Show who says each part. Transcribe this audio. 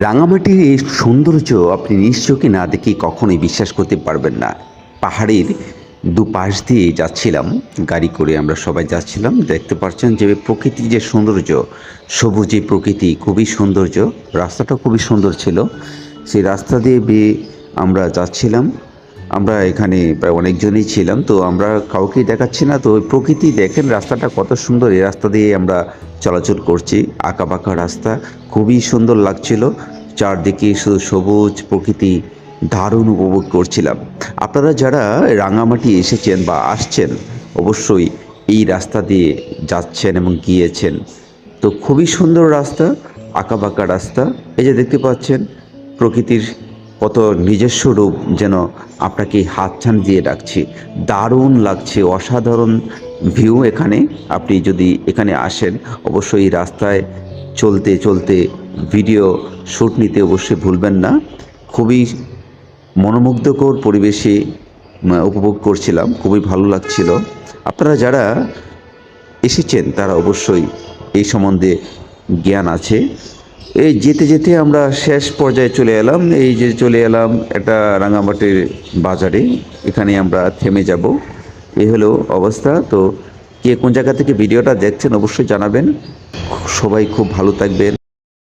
Speaker 1: রাঙামাটির এই সৌন্দর্য আপনি নিজ চোখে না দেখে কখনোই বিশ্বাস করতে পারবেন না। পাহাড়ের দুপাশ দিয়ে যাচ্ছিলাম, গাড়ি করে আমরা সবাই যাচ্ছিলাম। দেখতে পাচ্ছেন যে প্রকৃতির যে সৌন্দর্য, সবুজে প্রকৃতি খুবই সৌন্দর্য। রাস্তাটা খুবই সুন্দর ছিল। সেই রাস্তা দিয়ে বেয়ে আমরা যাচ্ছিলাম। আমরা এখানে প্রায় অনেকজনই ছিলাম, তো আমরা কাউকেই দেখাচ্ছি না। তো ওই প্রকৃতি দেখেন, রাস্তাটা কত সুন্দর। এই রাস্তা দিয়ে আমরা চলাচল করছি, আঁকা বাঁকা রাস্তা, খুবই সুন্দর লাগছিল। চারদিকে শুধু সবুজ প্রকৃতি, দারুণ উপভোগ করছিলাম। আপনারা যারা রাঙামাটি এসেছেন বা আসছেন, অবশ্যই এই রাস্তা দিয়ে যাচ্ছেন এবং গিয়েছেন। তো খুবই সুন্দর রাস্তা, আঁকা বাঁকা রাস্তা। এই যে দেখতে পাচ্ছেন প্রকৃতির কত নিজস্ব রূপ, যেন আপনাকে হাতছানি দিয়ে ডাকছি। দারুণ লাগছে, অসাধারণ ভিউ এখানে। আপনি যদি এখানে আসেন, অবশ্যই এই রাস্তায় চলতে চলতে ভিডিও শ্যুট নিতে অবশ্যই ভুলবেন না। খুবই মনোমুগ্ধকর পরিবেশে উপভোগ করছিলাম, খুবই ভালো লাগছিল। আপনারা যারা এসেছেন তারা অবশ্যই এই সম্বন্ধে জ্ঞান আছে। এই যেতে যেতে আমরা শেষ পর্যায়ে চলে এলাম। এই যে চলে এলাম একটা রাঙামাটির বাজারে, এখানে আমরা থেমে যাব। এই হলো অবস্থা। তো কে কোন জায়গা থেকে ভিডিওটা দেখছেন অবশ্যই জানাবেন। সবাই খুব ভালো থাকবেন।